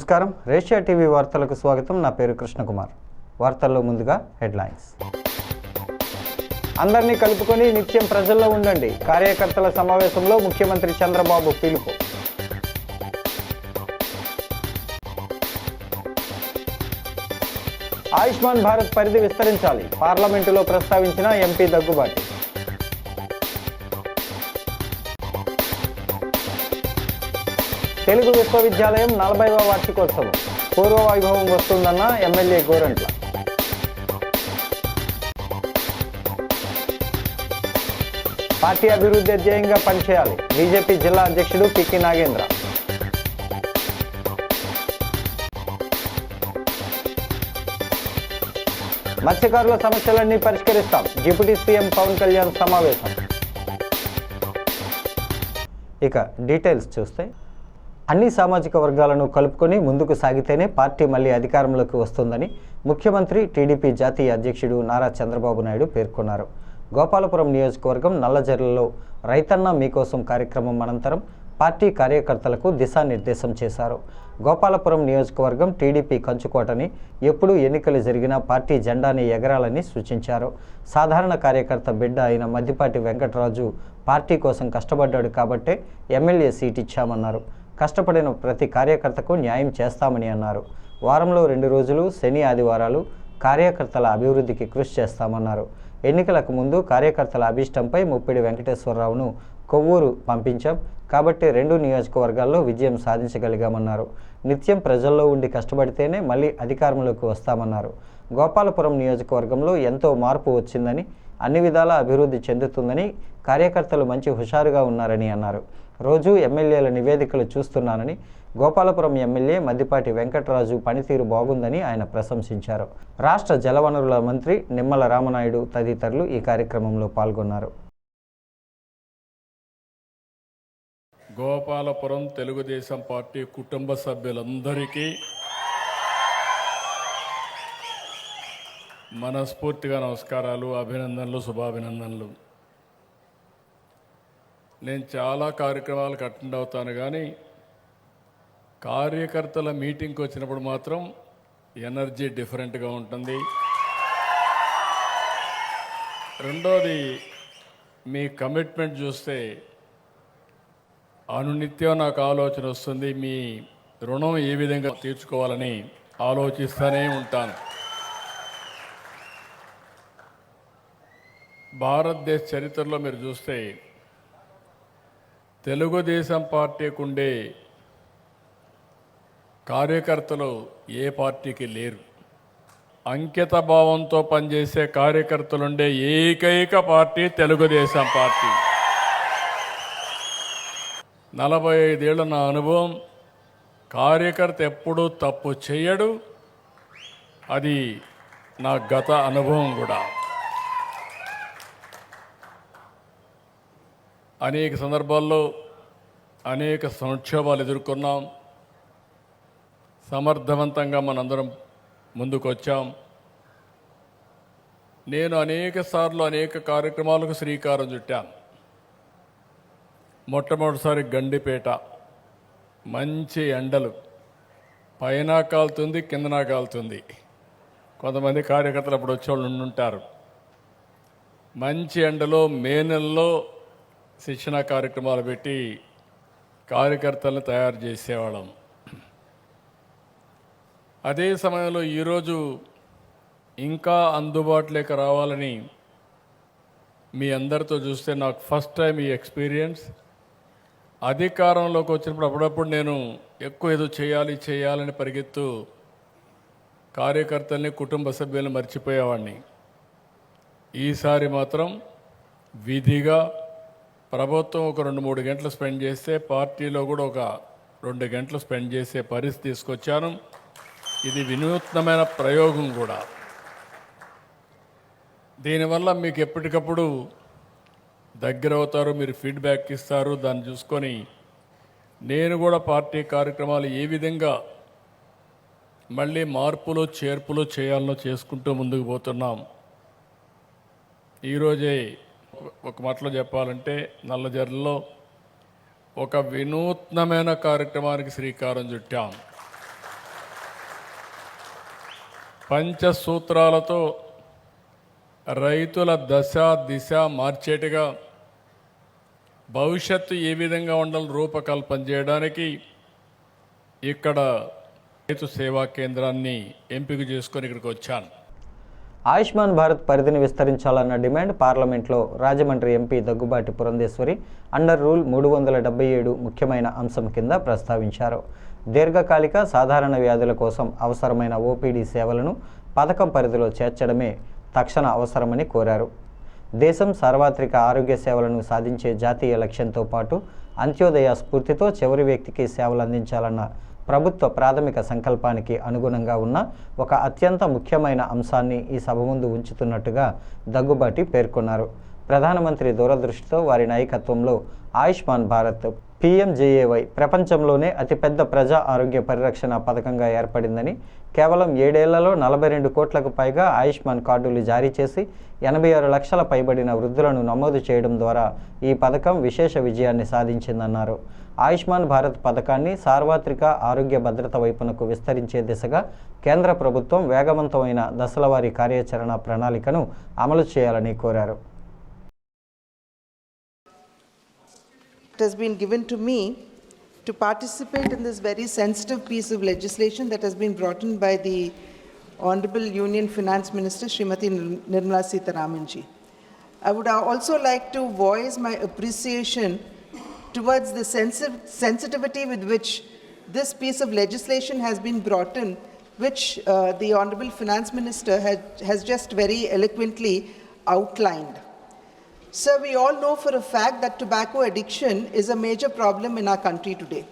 నమస్కారం. రేషియా టీవీ వార్తలకు స్వాగతం. నా పేరు కృష్ణకుమార్. వార్తల్లో ముందుగా హెడ్లైన్స్. అందరినీ కలుపుకొని నిత్యం ప్రజల్లో ఉండండి. కార్యకర్తల సమావేశంలో ముఖ్యమంత్రి చంద్రబాబు పిలుపు. ఆయుష్మాన్ భారత్ పరిధి విస్తరించాలి. పార్లమెంటులో ప్రస్తావించిన ఎంపీ దగ్గుబాటి. తెలుగు విశ్వవిద్యాలయం 40వ వార్షికోత్సవం పూర్వ వైభవం వస్తుందన్న ఎమ్మెల్యే గోరంట్ల. పార్టీ అభివృద్ధి ధ్యేయంగా పనిచేయాలి. బీజేపీ జిల్లా అధ్యక్షుడు పికి నాగేంద్ర. మత్స్యకారుల సమస్యలన్నీ పరిష్కరిస్తాం. డిప్యూటీ సీఎం పవన్ కళ్యాణ్ సమావేశం. ఇక డీటెయిల్స్ చూస్తే, అన్ని సామాజిక వర్గాలను కలుపుకొని ముందుకు సాగితేనే పార్టీ మళ్లీ అధికారంలోకి వస్తుందని ముఖ్యమంత్రి టీడీపీ జాతీయ అధ్యక్షుడు నారా చంద్రబాబు నాయుడు పేర్కొన్నారు. గోపాలపురం నియోజకవర్గం నల్లజర్లలో రైతన్న మీకోసం కార్యక్రమం అనంతరం పార్టీ కార్యకర్తలకు దిశానిర్దేశం చేశారు. గోపాలపురం నియోజకవర్గం టీడీపీ కంచుకోటని, ఎప్పుడు ఎన్నికలు జరిగినా పార్టీ జెండాని ఎగరాలని సూచించారు. సాధారణ కార్యకర్త బిడ్డ అయిన మద్దిపాటి వెంకటరాజు పార్టీ కోసం కష్టపడ్డాడు కాబట్టే ఎమ్మెల్యే సీట్ ఇచ్చామన్నారు. కష్టపడిన ప్రతి కార్యకర్తకు న్యాయం చేస్తామని అన్నారు. వారంలో 2 రోజులు శని ఆదివారాలు కార్యకర్తల అభివృద్ధికి కృషి చేస్తామన్నారు. ఎన్నికలకు ముందు కార్యకర్తల అభిష్టంపై ముప్పిడి వెంకటేశ్వరరావును కొవ్వూరు పంపించాం కాబట్టి 2 నియోజకవర్గాల్లో విజయం సాధించగలిగామన్నారు. నిత్యం ప్రజల్లో ఉండి కష్టపడితేనే మళ్ళీ అధికారంలోకి వస్తామన్నారు. గోపాలపురం నియోజకవర్గంలో ఎంతో మార్పు వచ్చిందని, అన్ని విధాలా అభివృద్ధి చెందుతుందని, కార్యకర్తలు మంచి హుషారుగా ఉన్నారని అన్నారు. రోజు ఎమ్మెల్యేల నివేదికలు చూస్తున్నానని, గోపాలపురం ఎమ్మెల్యే మద్దిపాటి వెంకటరాజు పనితీరు బాగుందని ఆయన ప్రశంసించారు. రాష్ట్ర జలవనరుల మంత్రి నిమ్మల రామనాయుడు తదితరులు ఈ కార్యక్రమంలో పాల్గొన్నారు. గోపాలపురం తెలుగుదేశం పార్టీ కుటుంబ సభ్యులందరికీ మనస్ఫూర్తిగా నమస్కారాలు, అభినందనలు, శుభాభినందనలు. నేను చాలా కార్యక్రమాలకు అటెండ్ అవుతాను, కానీ కార్యకర్తల మీటింగ్కి వచ్చినప్పుడు మాత్రం ఎనర్జీ డిఫరెంట్గా ఉంటుంది. రెండోది, మీ కమిట్మెంట్ చూస్తే అనునిత్యం నాకు ఆలోచన వస్తుంది. మీ రుణం ఏ విధంగా తీర్చుకోవాలని ఆలోచిస్తూనే ఉంటాను. భారతదేశ చరిత్రలో మీరు చూస్తే తెలుగుదేశం పార్టీకి ఉండే కార్యకర్తలు ఏ పార్టీకి లేరు. అంకిత భావంతో పనిచేసే కార్యకర్తలుండే ఏకైక పార్టీ తెలుగుదేశం పార్టీ. 45 ఏళ్ళ నా అనుభవం, కార్యకర్త ఎప్పుడూ తప్పు చేయడు. అది నా గత అనుభవం కూడా. అనేక సందర్భాల్లో అనేక సంక్షోభాలు ఎదుర్కొన్నాం. సమర్థవంతంగా మనందరం ముందుకొచ్చాం. నేను అనేక సార్లు అనేక కార్యక్రమాలకు శ్రీకారం చుట్టాను. మొట్టమొదటిసారి గండిపేట, మంచి ఎండలు, పైన కాలుతుంది, కిందన కాలుతుంది. కొంతమంది కార్యకర్తలు అప్పుడు వచ్చేవాళ్ళు ఉండుంటారు. మంచి ఎండలో మే నెలలో శిక్షణ కార్యక్రమాలు పెట్టి కార్యకర్తలను తయారు చేసేవాళ్ళం. అదే సమయంలో ఈరోజు ఇంకా అందుబాటులోకి రావాలని మీ అందరితో చూస్తే నాకు ఫస్ట్ టైం ఈ ఎక్స్పీరియన్స్. అధికారంలోకి వచ్చినప్పుడు అప్పుడప్పుడు నేను ఎక్కువ ఏదో చేయాలని పరిగెత్తు కార్యకర్తల్ని, కుటుంబ సభ్యులను మర్చిపోయేవాడిని. ఈసారి మాత్రం విధిగా ప్రభుత్వం ఒక 2-3 గంటలు స్పెండ్ చేస్తే పార్టీలో కూడా ఒక 2 గంటలు స్పెండ్ చేసే పరిస్థితి తీసుకొచ్చాను. ఇది వినూత్నమైన ప్రయోగం కూడా. దీనివల్ల మీకు ఎప్పటికప్పుడు దగ్గర అవుతారు, మీరు ఫీడ్బ్యాక్ ఇస్తారు. దాన్ని చూసుకొని నేను కూడా పార్టీ కార్యక్రమాలు ఏ విధంగా మళ్ళీ మార్పులు చేర్పులు చేయాలనో చేసుకుంటూ ముందుకు పోతున్నాం. ఈరోజే ఒక మాటలో చెప్పాలంటే నల్లజర్లలో ఒక వినూత్నమైన కార్యక్రమానికి శ్రీకారం చుట్టాం. పంచసూత్రాలతో రైతుల దశ దిశ మార్చేట్టుగా భవిష్యత్తు ఏ విధంగా ఉండాలో రూపకల్పన చేయడానికి ఇక్కడ రైతు సేవా కేంద్రాన్ని ఎంపిక చేసుకొని ఇక్కడికి వచ్చాను. ఆయుష్మాన్ భారత్ పరిధిని విస్తరించాలన్న డిమాండ్ పార్లమెంట్లో Rajahmundry MP Daggubati Purandeswari under rule 377 ముఖ్యమైన అంశం కింద ప్రస్తావించారు. దీర్ఘకాలిక సాధారణ వ్యాధుల కోసం అవసరమైన ఓపీడీ సేవలను పథకం పరిధిలో చేర్చడమే తక్షణ అవసరమని కోరారు. దేశం సార్వత్రిక ఆరోగ్య సేవలను సాధించే జాతీయ లక్ష్యంతో పాటు అంత్యోదయ స్ఫూర్తితో చివరి వ్యక్తికి సేవలు అందించాలన్న ప్రభుత్వ ప్రాథమిక సంకల్పానికి అనుగుణంగా ఉన్న ఒక అత్యంత ముఖ్యమైన అంశాన్ని ఈ సభ ముందు ఉంచుతున్నట్టుగా దగ్గుబాటి పేర్కొన్నారు. ప్రధానమంత్రి దూరదృష్టితో వారి నాయకత్వంలో ఆయుష్మాన్ భారత్ PMJAY ప్రపంచంలోనే అతిపెద్ద ప్రజా ఆరోగ్య పరిరక్షణ పథకంగా ఏర్పడిందని, కేవలం 7 ఏళ్లలో 42 కోట్లకు పైగా ఆయుష్మాన్ కార్డులు జారీ చేసి 86 లక్షల పైబడిన వృద్ధులను నమోదు చేయడం ద్వారా ఈ పథకం విశేష విజయాన్ని సాధించిందన్నారు. ఆయుష్మాన్ భారత్ పథకాన్ని సార్వత్రిక ఆరోగ్య భద్రత వైపునకు విస్తరించే దిశగా కేంద్ర ప్రభుత్వం వేగవంతమైన దశలవారీ కార్యాచరణ ప్రణాళికను అమలు చేయాలని కోరారు. It has been given to me to participate in this very sensitive piece of legislation that has been brought in by the Honorable Union Finance Minister Srimati Nirmala Sitharaman ji. I would also like to voice my appreciation towards the sensitivity with which this piece of legislation has been brought in, which the Honorable Finance Minister has just very eloquently outlined. Sir, we all know for a fact that tobacco addiction is a major problem in our country today.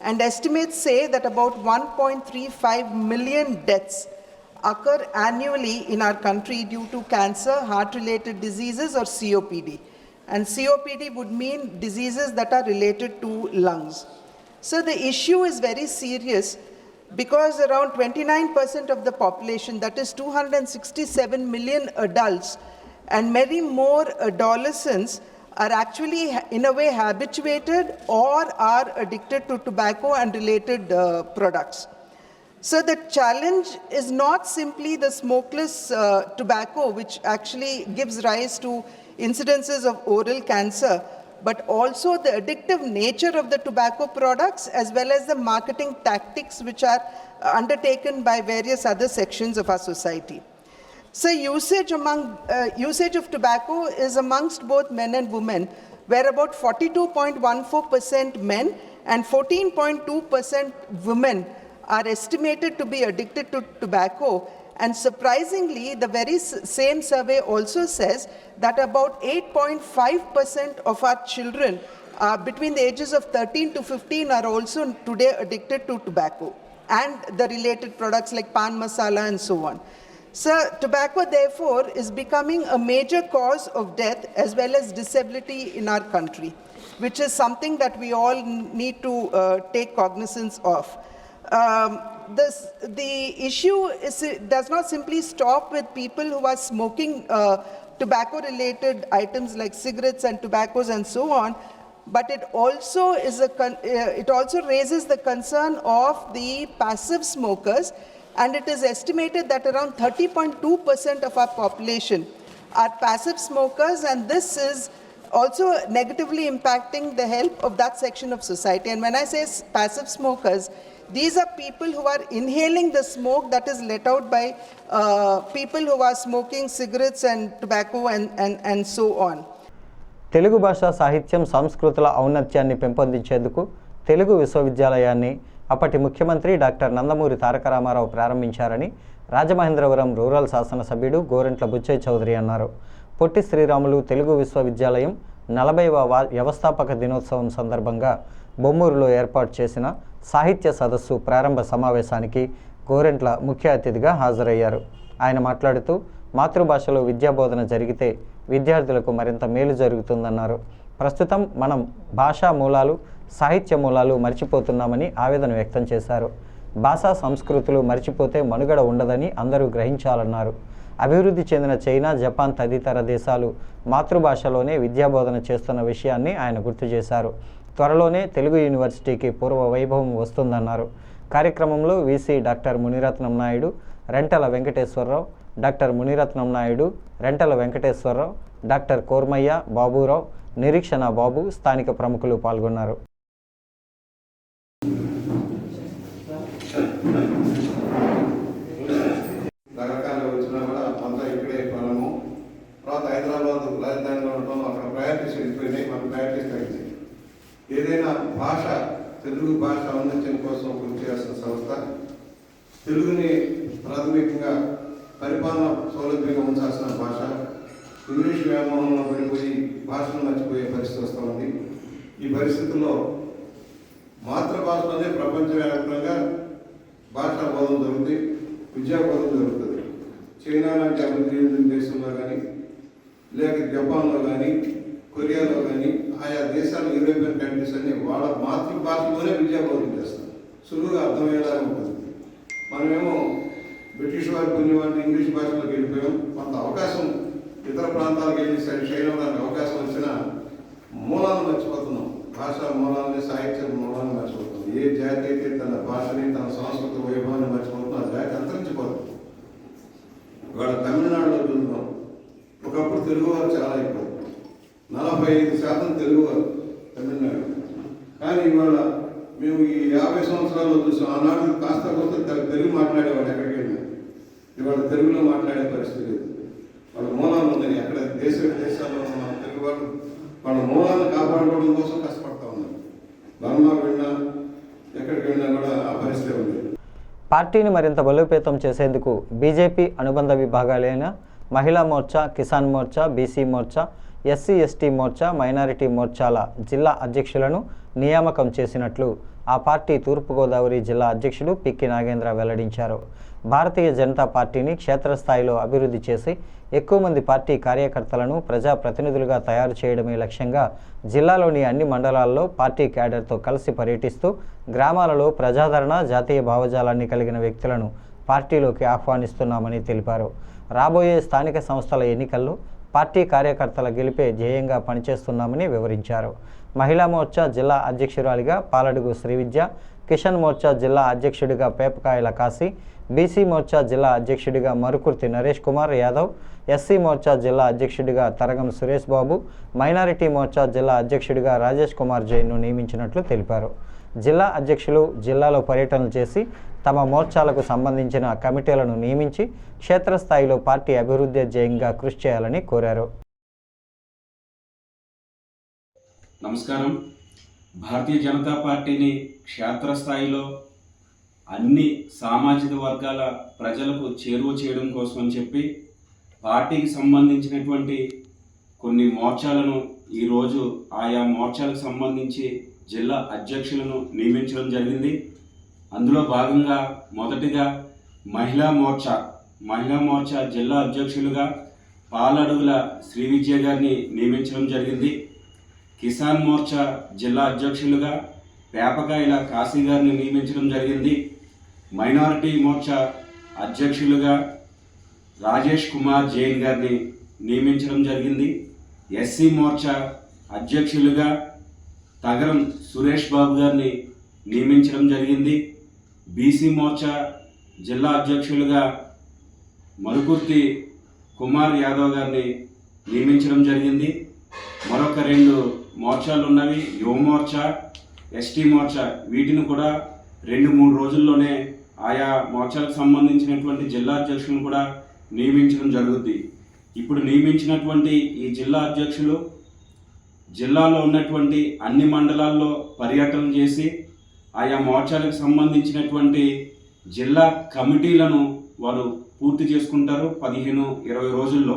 And estimates say that about 1.35 million deaths occur annually in our country due to cancer, heart-related diseases or COPD. And COPD would mean diseases that are related to lungs. So the issue is very serious because around 29% of the population, that is 267 million adults, and many more adolescents are actually in a way habituated or are addicted to tobacco and related products. So the challenge is not simply the smokeless tobacco, which actually gives rise to incidences of oral cancer, but also the addictive nature of the tobacco products as well as the marketing tactics which are undertaken by various other sections of our society. So usage of tobacco is amongst both men and women, where about 42.14% men and 14.2% women are estimated to be addicted to tobacco. And surprisingly, the very same survey also says that about 8.5% of our children between the ages of 13 to 15 are also today addicted to tobacco and the related products like pan masala and so on. So tobacco therefore is becoming a major cause of death as well as disability in our country, which is something that we all need to take cognizance of. The issue does not simply stop with people who are smoking tobacco related items like cigarettes and tobaccos and so on, but it also raises the concern of the passive smokers. And it is estimated that around 30.2% of our population are passive smokers, and this is also negatively impacting the health of that section of society. And when I say passive smokers, these are people who are inhaling the smoke that is let out by people who are smoking cigarettes and tobacco and so on. Telugu భాష సాహిత్యం సంస్కృతుల ఔన్నత్యాన్ని పెంపొందించేందుకు తెలుగు విశ్వవిద్యాలయాన్ని అప్పటి ముఖ్యమంత్రి doctor Nandamuri Taraka Ramarao ప్రారంభించారని Rajamahendravaram rural శాసనసభ్యుడు గోరంట్ల బుచ్చయ్య చౌదరి అన్నారు. పొట్టి శ్రీరాములు తెలుగు విశ్వవిద్యాలయం 40వ వ్యవస్థాపక దినోత్సవం సందర్భంగా బొమ్మూరులో ఏర్పాటు చేసిన సాహిత్య సదస్సు ప్రారంభ సమావేశానికి గోరంట్ల ముఖ్య అతిథిగా హాజరయ్యారు. ఆయన మాట్లాడుతూ మాతృభాషలో విద్యాబోధన జరిగితే విద్యార్థులకు మరింత మేలు జరుగుతుందన్నారు. ప్రస్తుతం మనం భాషా మూలాలు, సాహిత్య మూలాలు మర్చిపోతున్నామని ఆవేదన వ్యక్తం చేశారు. భాషా సంస్కృతులు మర్చిపోతే మనుగడ ఉండదని అందరూ గ్రహించాలన్నారు. అభివృద్ధి చెందిన చైనా, జపాన్ తదితర దేశాలు మాతృభాషలోనే విద్యాబోధన చేస్తున్న విషయాన్ని ఆయన గుర్తు చేశారు. త్వరలోనే తెలుగు యూనివర్సిటీకి పూర్వ వైభవం వస్తుందన్నారు. కార్యక్రమంలో VC doctor Muniratnam Naidu, Rentala Venkateswararao, doctor Muniratnam Naidu, Rentala Venkateswararao, doctor Kormaiah, Baburao, Nireekshana Babu, స్థానిక ప్రముఖులు పాల్గొన్నారు. రకరకాలు వచ్చినా కూడా అంతా ఇక్కడే పొలము. తర్వాత హైదరాబాద్ రాజధానిలో ఉండటం అక్కడ ప్రయారిటీస్ వెళ్ళిపోయినాయి, మన ప్రయారిటీస్ తగ్గింది. ఏదైనా భాష, తెలుగు భాష ఔన్నత్యం కోసం కృషి చేయాల్సిన సంస్థ. తెలుగుని ప్రాథమికంగా పరిపాలన సౌలభ్యంగా ఉంచాల్సిన భాష. ఇంగ్లీష్ వ్యామోహంలో పడిపోయి భాషను మర్చిపోయే పరిస్థితి వస్తూ ఉంది. ఈ పరిస్థితుల్లో మాతృభాషలోనే ప్రపంచవ్యాప్తంగా భాషా బోధన జరుగుతుంది, విద్యా బోధన జరుగుతుంది. చైనా లాంటి అభివృద్ధి చెందిన దేశంలో కానీ, లేక జపాన్లో కానీ, కొరియాలో కానీ, ఆయా దేశాలు, యూరోపియన్ కంట్రీస్ అన్ని వాళ్ళ మాతృభాషలోనే విద్యా బోధన చేస్తారు. సులువుగా అర్థమయ్యేలాగా ఉంటుంది. మనమేమో బ్రిటిష్ వారి పుణ్యవాడిని ఇంగ్లీష్ భాషలోకి వెళ్ళిపోయాం. కొంత అవకాశం ఇతర ప్రాంతాలకు వెళ్ళి చేయడానికి అవకాశం వచ్చినా మూలాలను మర్చిపోతున్నాం. భాషా మూలాలని, సాహిత్య మూలాలను మర్చిపోతున్నాం. ఏ జాతి అయితే తన భాషని, తన సంస్కృత వైభవాన్ని మర్చిపోతుందో ఆ జాతి అంతరించిపోతుంది. ఇవాళ తమిళనాడులో చూద్దాం, ఒకప్పుడు తెలుగువారు చాలా ఎక్కువ, 45% తెలుగువారు తమిళనాడు. కానీ ఇవాళ మేము ఈ 50 సంవత్సరాల్లో చూసాం, ఆనాడు కాస్త కొంత తెలుగు మాట్లాడేవాడు ఎక్కడికి వెళ్ళినా. ఇవాళ తెలుగులో మాట్లాడే పరిస్థితి లేదు. వాళ్ళ మూలాలు ఉన్నాయి. అక్కడ దేశాల్లో ఉన్న తెలుగు వాళ్ళు వాళ్ళ మూలాలను కాపాడుకోవడం కోసం కష్టపడతా ఉన్నారు. బర్మా వెళ్ళినా, ఎక్కడికి వెళ్ళినా కూడా ఆ పరిస్థితి ఉంది. పార్టీని మరింత బలోపేతం చేసేందుకు బీజేపీ అనుబంధ విభాగాలైన Mahila Morcha, Kisan Morcha, BC Morcha, SC ST Morcha, minority మోర్చాల జిల్లా అధ్యక్షులను నియామకం చేసినట్లు ఆ పార్టీ తూర్పుగోదావరి జిల్లా అధ్యక్షుడు పిక్కి నాగేంద్ర వెల్లడించారు. భారతీయ జనతా పార్టీని క్షేత్రస్థాయిలో అభివృద్ధి చేసి ఎక్కువ మంది పార్టీ కార్యకర్తలను ప్రజాప్రతినిధులుగా తయారు చేయడమే లక్ష్యంగా జిల్లాలోని అన్ని మండలాల్లో పార్టీ క్యాడర్తో కలిసి పర్యటిస్తూ గ్రామాలలో ప్రజాదరణ, జాతీయ భావజాలాన్ని కలిగిన వ్యక్తులను పార్టీలోకి ఆహ్వానిస్తున్నామని తెలిపారు. రాబోయే స్థానిక సంస్థల ఎన్నికల్లో పార్టీ కార్యకర్తల గెలిపే ధ్యేయంగా పనిచేస్తున్నామని వివరించారు. మహిళా మోర్చా జిల్లా అధ్యక్షురాలిగా పాలడుగు శ్రీవిద్య, కిషన్ మోర్చా జిల్లా అధ్యక్షుడిగా పేపకాయల కాశీ, బీసీ మోర్చా జిల్లా అధ్యక్షుడిగా మరుకుర్తి నరేష్ కుమార్ యాదవ్, ఎస్సీ మోర్చా జిల్లా అధ్యక్షుడిగా తరగం సురేష్ బాబు, మైనారిటీ మోర్చా జిల్లా అధ్యక్షుడిగా రాజేష్ కుమార్ జైన్ను నియమించినట్లు తెలిపారు. జిల్లా అధ్యక్షులు జిల్లాలో పర్యటనలు చేసి తమ మోర్చాలకు సంబంధించిన కమిటీలను నియమించి క్షేత్రస్థాయిలో పార్టీ అభివృద్ధి ధ్యేయంగా కృషి చేయాలని కోరారు. నమస్కారం. భారతీయ జనతా పార్టీని క్షేత్రస్థాయిలో అన్ని సామాజిక వర్గాల ప్రజలకు చేరువ చేయడం కోసం అని చెప్పి పార్టీకి సంబంధించినటువంటి కొన్ని మోర్చాలను ఈరోజు ఆయా మోర్చాలకు సంబంధించి జిల్లా అధ్యక్షులను నియమించడం జరిగింది. అందులో భాగంగా మొదటిగా మహిళా మోర్చా జిల్లా అధ్యక్షులుగా పాలడుగుల శ్రీవిద్య గారిని నియమించడం జరిగింది. కిసాన్ మోర్చా జిల్లా అధ్యక్షులుగా పేపకాయల కాశీ గారిని నియమించడం జరిగింది. మైనారిటీ మోర్చా అధ్యక్షులుగా రాజేష్ కుమార్ జైన్ గారిని నియమించడం జరిగింది. ఎస్సీ మోర్చా అధ్యక్షులుగా తగరం సురేష్ బాబు గారిని నియమించడం జరిగింది. బీసీ మోర్చా జిల్లా అధ్యక్షులుగా మరుకుర్తి కుమార్ యాదవ్ గారిని నియమించడం జరిగింది. మరొక 2 మోర్చాలు ఉన్నవి, యువ మోర్చా, ఎస్టీ మోర్చా. వీటిని కూడా 2-3 రోజుల్లోనే ఆయా మోర్చాలకు సంబంధించినటువంటి జిల్లా అధ్యక్షులను కూడా నియమించడం జరుగుద్ది. ఇప్పుడు నియమించినటువంటి ఈ జిల్లా అధ్యక్షులు జిల్లాలో ఉన్నటువంటి అన్ని మండలాల్లో పర్యటన చేసి ఆయా మోర్చాలకు సంబంధించినటువంటి జిల్లా కమిటీలను వారు పూర్తి చేసుకుంటారు 15-20 రోజుల్లో.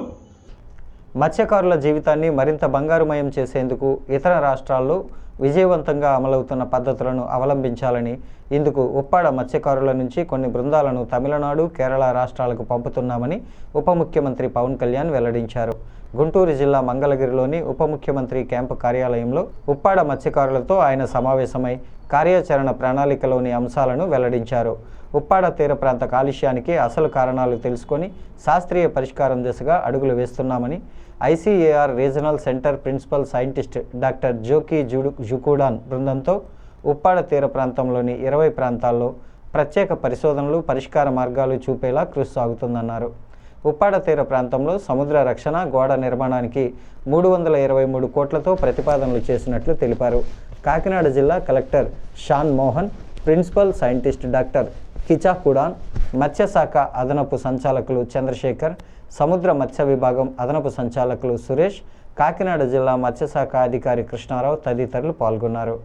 మత్స్యకారుల జీవితాన్ని మరింత బంగారుమయం చేసేందుకు ఇతర రాష్ట్రాల్లో విజయవంతంగా అమలవుతున్న పద్ధతులను అవలంబించాలని, ఇందుకు ఉప్పాడ మత్స్యకారుల నుంచి కొన్ని బృందాలను తమిళనాడు, కేరళ రాష్ట్రాలకు పంపుతున్నామని ఉప ముఖ్యమంత్రి పవన్ కళ్యాణ్ వెల్లడించారు. గుంటూరు జిల్లా మంగళగిరిలోని ఉప ముఖ్యమంత్రి క్యాంపు కార్యాలయంలో ఉప్పాడ మత్స్యకారులతో ఆయన సమావేశమై కార్యాచరణ ప్రణాళికలోని అంశాలను వెల్లడించారు. ఉప్పాడ తీర ప్రాంత కాలుష్యానికి అసలు కారణాలు తెలుసుకొని శాస్త్రీయ పరిష్కారం దిశగా అడుగులు వేస్తున్నామని ICAR regional centre principal scientist doctor Joe K Kizhakudan బృందంతో ఉప్పాడ తీర ప్రాంతంలోని 20 ప్రాంతాల్లో ప్రత్యేక పరిశోధనలు పరిష్కార మార్గాలు చూపేలా కృషి సాగుతుందన్నారు. ఉప్పాడ తీర ప్రాంతంలో సముద్ర రక్షణ గోడ నిర్మాణానికి 323 కోట్లతో ప్రతిపాదనలు చేసినట్లు తెలిపారు. కాకినాడ జిల్లా collector Shan Mohan, principal scientist doctor Kizhakudan, మత్స్యశాఖ అదనపు సంచాలకులు చంద్రశేఖర్, సముద్ర మత్స్య విభాగం అదనపు సంచాలకులు సురేష్, కాకినాడ జిల్లా మత్స్యశాఖ అధికారి కృష్ణారావు తదితరులు పాల్గొన్నారు.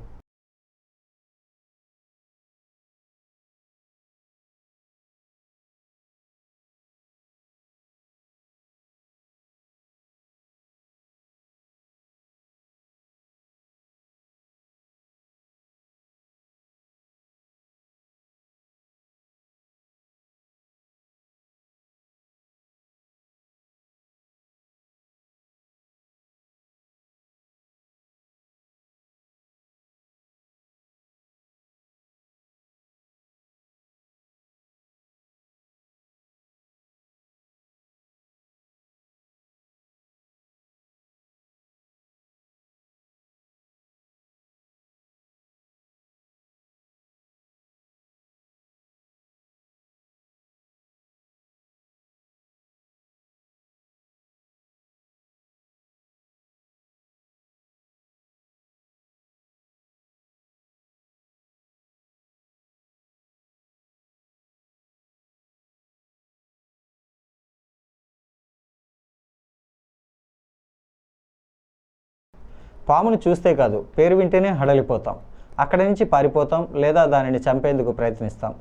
పామును చూస్తే కాదు, పేరు వింటేనే హడలిపోతాం. అక్కడి నుంచి పారిపోతాం లేదా దానిని చంపేందుకు ప్రయత్నిస్తాం.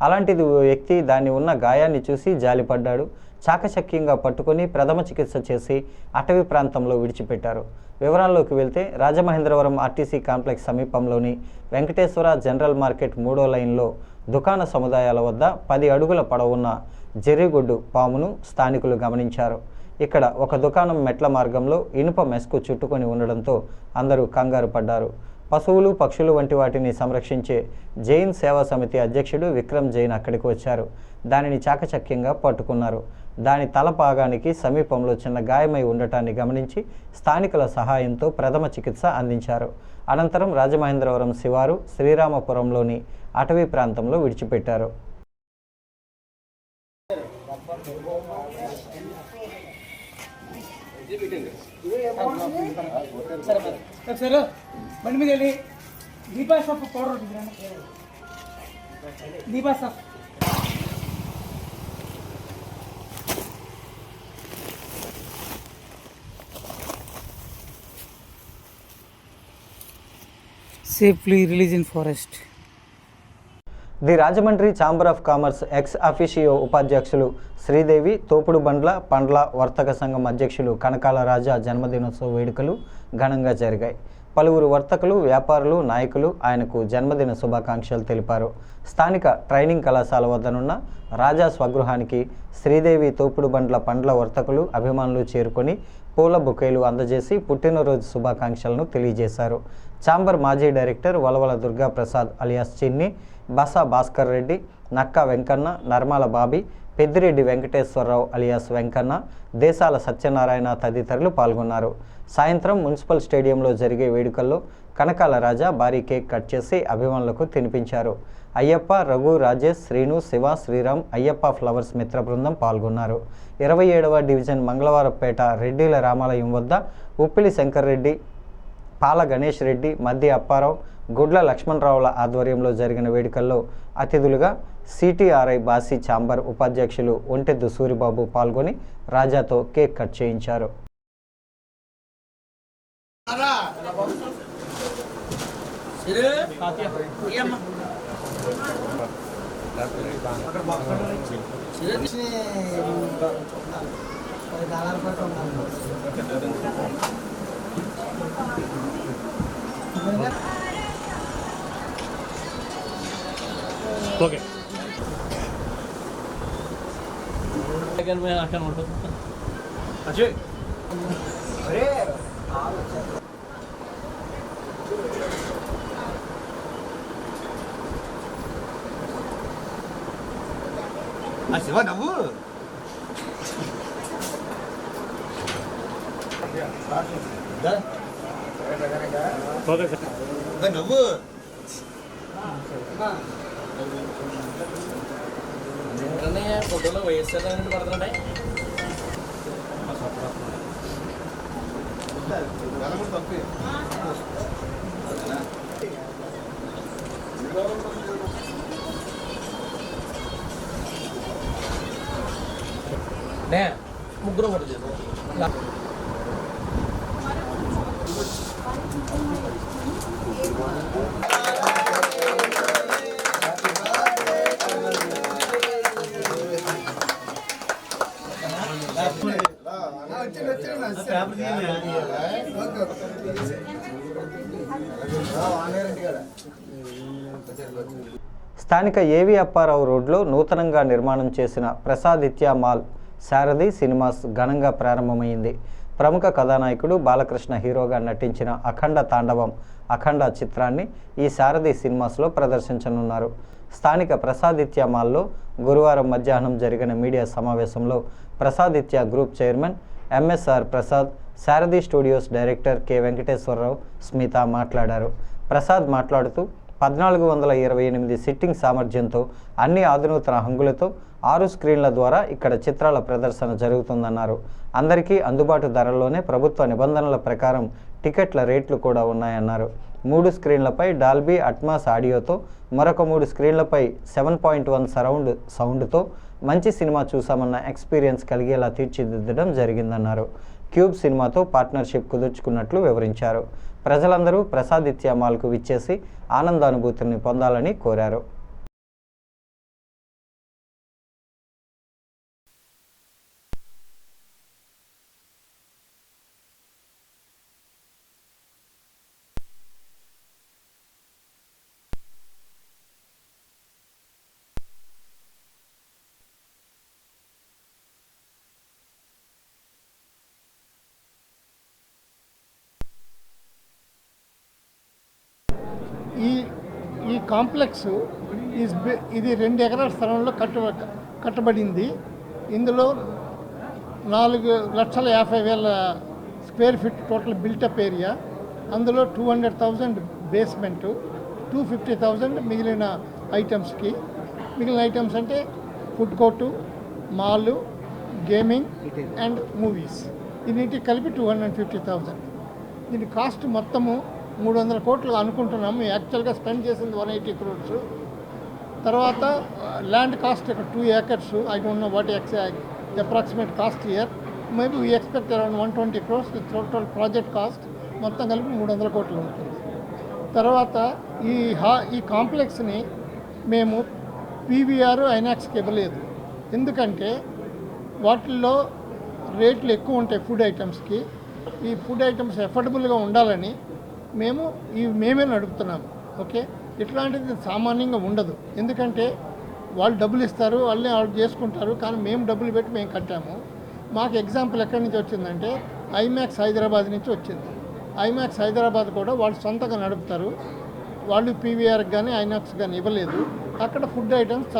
అలాంటిది ఓ వ్యక్తి దాన్ని ఉన్న గాయాన్ని చూసి జాలిపడ్డాడు. చాకచక్యంగా పట్టుకొని ప్రథమ చికిత్స చేసి అటవీ ప్రాంతంలో విడిచిపెట్టారు. వివరాల్లోకి వెళ్తే రాజమహేంద్రవరం ఆర్టీసీ కాంప్లెక్స్ సమీపంలోని వెంకటేశ్వర జనరల్ మార్కెట్ 3వ లైన్లో దుకాణ సముదాయాల వద్ద 10 అడుగుల పొడవున్న జెర్రిగొడ్డు పామును స్థానికులు గమనించారు. ఇక్కడ ఒక దుకాణం మెట్ల మార్గంలో ఇనుప మెస్కు చుట్టుకొని ఉండడంతో అందరూ కంగారు పడ్డారు. పశువులు పక్షులు వంటి వాటిని సంరక్షించే జైన్ సేవా సమితి అధ్యక్షుడు విక్రమ్ జైన్ అక్కడికి వచ్చారు. దానిని చాకచక్యంగా పట్టుకున్నారు. దాని తల భాగానికి సమీపంలో చిన్న గాయమై ఉండటాన్ని గమనించి స్థానికుల సహాయంతో ప్రథమ చికిత్స అందించారు. అనంతరం రాజమహేంద్రవరం శివారు శ్రీరామపురంలోని అటవీ ప్రాంతంలో విడిచిపెట్టారు. బండి మీద వెళ్ళి Deepa shop powder Deepa shop safely release in forest. The Rajahmundry chamber of commerce ex officio ఉపాధ్యక్షులు శ్రీదేవి తోపుడు పండ్ల వర్తక సంఘం అధ్యక్షులు కనకాల రాజా జన్మదినోత్సవ వేడుకలు ఘనంగా జరిగాయి. పలువురు వర్తకులు, వ్యాపారులు, నాయకులు ఆయనకు జన్మదిన శుభాకాంక్షలు తెలిపారు. స్థానిక ట్రైనింగ్ కళాశాల వద్దనున్న రాజా స్వగృహానికి శ్రీదేవి తోపుడు పండ్ల వర్తకులు, అభిమానులు చేరుకొని పూల బొకేలు అందజేసి పుట్టినరోజు శుభాకాంక్షలను తెలియజేశారు. ఛాంబర్ మాజీ డైరెక్టర్ వలవల దుర్గాప్రసాద్ అలియాస్ చిన్ని, బసా భాస్కర్ రెడ్డి, నక్కా వెంకన్న, నర్మాల బాబీ, పెద్దిరెడ్డి వెంకటేశ్వరరావు అలియాస్ వెంకన్న, దేశాల సత్యనారాయణ తదితరులు పాల్గొన్నారు. సాయంత్రం మున్సిపల్ స్టేడియంలో జరిగే వేడుకల్లో కనకాల రాజా భారీ కేక్ కట్ చేసి అభిమానులకు తినిపించారు. అయ్యప్ప, రఘు, రాజేష్, శ్రీను, శివ, శ్రీరామ్, అయ్యప్ప ఫ్లవర్స్ మిత్ర బృందం పాల్గొన్నారు. 27వ డివిజన్ మంగళవారపేట రెడ్డిల రామాలయం వద్ద ఉప్పిలి శంకర్ రెడ్డి, పాల గణేష్ రెడ్డి, మద్ది అప్పారావు, గుడ్ల లక్ష్మణరావుల ఆధ్వర్యంలో జరిగిన వేడుకల్లో అతిథులుగా సిటిఆర్ఐ బాసీ ఛాంబర్ ఉపాధ్యక్షులు ఒంటెద్దు సూరిబాబు పాల్గొని రాజాతో కేక్ కట్ చేయించారు. ఓకే అక్కడ ఉంటుంది అజయ్ శివ నవ్వు నవ్వు ఫోటోలో వైఎస్ఆర్ పడుతున్నాయి. ముగ్గురు ఫోటో చేస్తాం. స్థానిక ఏవి అప్పారావు రోడ్లో నూతనంగా నిర్మాణం చేసిన ప్రసాదిత్య మాల్ శారది సినిమాస్ ఘనంగా ప్రారంభమైంది. ప్రముఖ కథానాయకుడు బాలకృష్ణ హీరోగా నటించిన అఖండ తాండవం అఖండ చిత్రాన్ని ఈ శారది సినిమాస్లో ప్రదర్శించనున్నారు. స్థానిక ప్రసాదిత్య మాల్లో గురువారం మధ్యాహ్నం జరిగిన మీడియా సమావేశంలో Prasaditya group chairman MSR Prasad, Saradhi studios director K Venkateswararao, Smitha మాట్లాడారు. ప్రసాద్ మాట్లాడుతూ 1428 సిట్టింగ్ సామర్థ్యంతో అన్ని ఆధునూతన హంగులతో 6 స్క్రీన్ల ద్వారా ఇక్కడ చిత్రాల ప్రదర్శన జరుగుతుందన్నారు. అందరికీ అందుబాటు ధరల్లోనే ప్రభుత్వ నిబంధనల ప్రకారం టికెట్ల రేట్లు కూడా ఉన్నాయన్నారు. 3 స్క్రీన్లపై డాల్బీ అట్మాస్ ఆడియోతో, మరొక 3 స్క్రీన్లపై 7.1 సరౌండ్ సౌండ్తో మంచి సినిమా చూసామన్న ఎక్స్పీరియన్స్ కలిగేలా తీర్చిదిద్దడం జరిగిందన్నారు. క్యూబ్ సినిమాతో పార్ట్నర్షిప్ కుదుర్చుకున్నట్లు వివరించారు. ప్రజలందరూ ప్రసాదిత్య మాల్కు విచ్చేసి ఆనందానుభూతిని పొందాలని కోరారు. ఈ కాంప్లెక్స్ ఇది 2 ఎకరాల స్థలంలో కట్టబడింది. ఇందులో 4,50,000 square feet total built up area. అందులో 200,000 బేస్మెంట్, 250,000 మిగిలిన ఐటమ్స్కి. మిగిలిన ఐటమ్స్ అంటే food court, mall, gaming and movies. ఇన్నింటికి కలిపి 250,000. దీని కాస్ట్ మొత్తము 300 కోట్లు అనుకుంటున్నాము. యాక్చువల్గా స్పెండ్ చేసింది 180 crores. తర్వాత ల్యాండ్ కాస్ట్ ఇక్కడ 2 acres. I don't know what approximate cost year. Maybe we expect around 120 crores. Total project cost మొత్తం కలిపి 300 కోట్లు ఉంటుంది. తర్వాత ఈ కాంప్లెక్స్ని మేము పీవీఆర్ ఐనాక్స్కి ఇవ్వలేదు. ఎందుకంటే వాటిల్లో రేట్లు ఎక్కువ ఉంటాయి ఫుడ్ ఐటమ్స్కి. ఈ ఫుడ్ ఐటమ్స్ ఎఫోర్డబుల్గా ఉండాలని మేమే నడుపుతున్నాము. ఓకే, ఇట్లాంటిది సామాన్యంగా ఉండదు. ఎందుకంటే వాళ్ళు డబ్బులు ఇస్తారు, వాళ్ళే వాళ్ళు చేసుకుంటారు. కానీ మేము డబ్బులు పెట్టి మేము కట్టాము. మాకు ఎగ్జాంపుల్ ఎక్కడి నుంచి వచ్చిందంటే ఐమాక్స్ హైదరాబాద్ నుంచి వచ్చింది. ఐమాక్స్ హైదరాబాద్ కూడా వాళ్ళు సొంతంగా నడుపుతారు. వాళ్ళు పీవీఆర్కి కానీ ఐనాక్స్ కానీ ఇవ్వలేదు. అక్కడ ఫుడ్ ఐటమ్స్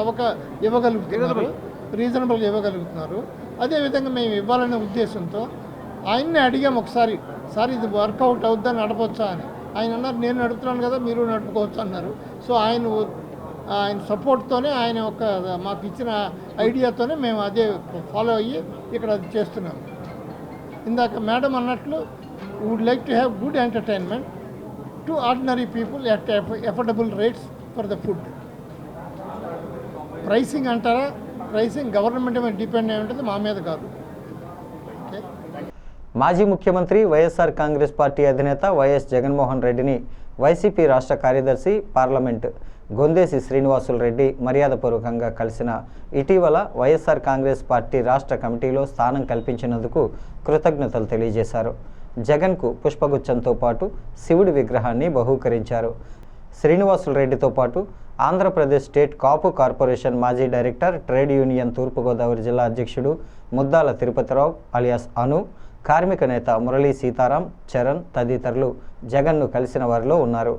ఇవ్వగలుగుతున్నారు, రీజనబుల్గా ఇవ్వగలుగుతున్నారు. అదేవిధంగా మేము ఇవ్వాలనే ఉద్దేశంతో ఆయన్ని అడిగాము ఒకసారి, సార్ ఇది వర్కౌట్ అవుద్దని నడపవచ్చా అని. ఆయన అన్నారు, నేను నడుపుతున్నాను కదా, మీరు నడుపుకోవచ్చు అన్నారు. సో ఆయన సపోర్ట్తోనే, ఆయన ఒక మాకు ఇచ్చిన ఐడియాతోనే మేము అదే ఫాలో అయ్యి ఇక్కడ అది చేస్తున్నాము. ఇందాక మేడం అన్నట్లు would like to have good entertainment to ordinary people at affordable rates for the food. Pricing అంటారా, ప్రైసింగ్ గవర్నమెంట్ మీద డిపెండ్ అయి ఉంటుంది, మా మీద కాదు. మాజీ ముఖ్యమంత్రి వైఎస్ఆర్ కాంగ్రెస్ పార్టీ అధినేత వైఎస్ జగన్మోహన్ రెడ్డిని వైసీపీ రాష్ట్ర కార్యదర్శి, పార్లమెంట్ గొందేసి శ్రీనివాసులు రెడ్డి మర్యాదపూర్వకంగా కలిసిన ఇటీవల వైఎస్ఆర్ కాంగ్రెస్ పార్టీ రాష్ట్ర కమిటీలో స్థానం కల్పించినందుకు కృతజ్ఞతలు తెలియజేశారు. జగన్కు పుష్పగుచ్చంతో పాటు శివుడి విగ్రహాన్ని బహూకరించారు. శ్రీనివాసులు రెడ్డితో పాటు ఆంధ్రప్రదేశ్ స్టేట్ కాపు కార్పొరేషన్ మాజీ డైరెక్టర్, ట్రేడ్ యూనియన్ తూర్పుగోదావరి జిల్లా అధ్యక్షుడు ముద్దాల తిరుపతిరావు అలియాస్ అను, కార్మిక నేత మురళీ సీతారాం, చరణ్ తదితరులు జగన్ను కలిసిన వారిలో ఉన్నారు.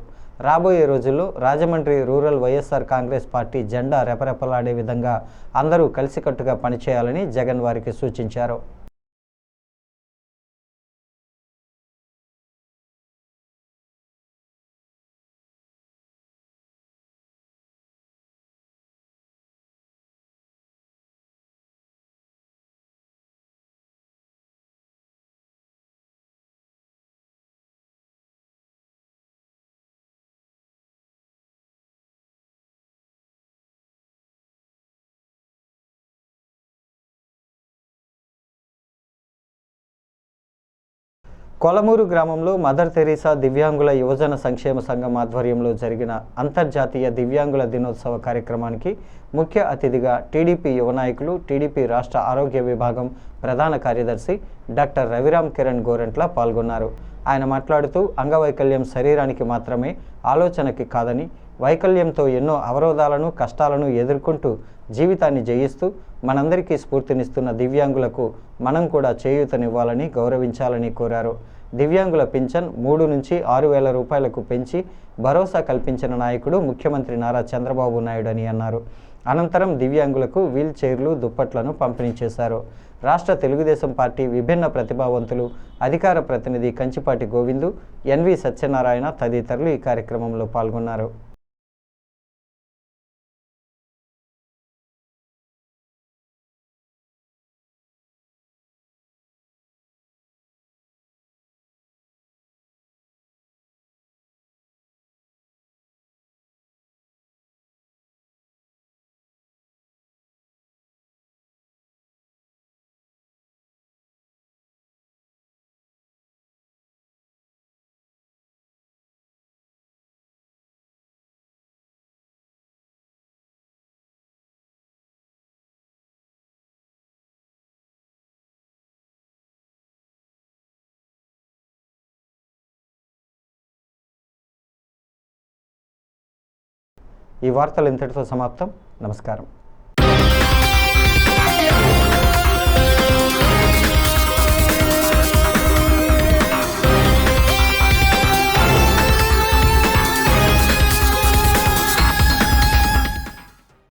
రాబోయే రోజుల్లో రాజమండ్రి రూరల్ వైఎస్ఆర్ కాంగ్రెస్ పార్టీ జెండా రెపరెపలాడే విధంగా అందరూ కలిసికట్టుగా పనిచేయాలని జగన్ వారికి సూచించారు. కొలమూరు గ్రామంలో మదర్ తెరీసా దివ్యాంగుల యువజన సంక్షేమ సంఘం ఆధ్వర్యంలో జరిగిన అంతర్జాతీయ దివ్యాంగుల దినోత్సవ కార్యక్రమానికి ముఖ్య అతిథిగా టీడీపీ యువ నాయకులు, టీడీపీ రాష్ట్ర ఆరోగ్య విభాగం ప్రధాన కార్యదర్శి డాక్టర్ రవిరామ్ కిరణ్ గోరంట్ల పాల్గొన్నారు. ఆయన మాట్లాడుతూ అంగవైకల్యం శరీరానికి మాత్రమే, ఆలోచనకి కాదని, వైకల్యంతో ఎన్నో అవరోధాలను, కష్టాలను ఎదుర్కొంటూ జీవితాన్ని జయిస్తూ మనందరికీ స్ఫూర్తినిస్తున్న దివ్యాంగులకు మనం కూడా చేయూతనివ్వాలని, గౌరవించాలని కోరారు. దివ్యాంగుల పింఛన్ 3 నుంచి 6,000 రూపాయలకు పెంచి భరోసా కల్పించిన నాయకుడు ముఖ్యమంత్రి నారా చంద్రబాబు నాయుడు అని అన్నారు. అనంతరం దివ్యాంగులకు వీల్ చైర్లు, దుప్పట్లను పంపిణీ చేశారు. రాష్ట్ర తెలుగుదేశం పార్టీ విభిన్న ప్రతిభావంతులు, అధికార ప్రతినిధి కంచిపాటి గోవిందు, ఎన్వి సత్యనారాయణ తదితరులు ఈ కార్యక్రమంలో పాల్గొన్నారు. ఈ వార్తలు ఇంతటితో సమాప్తం. నమస్కారం.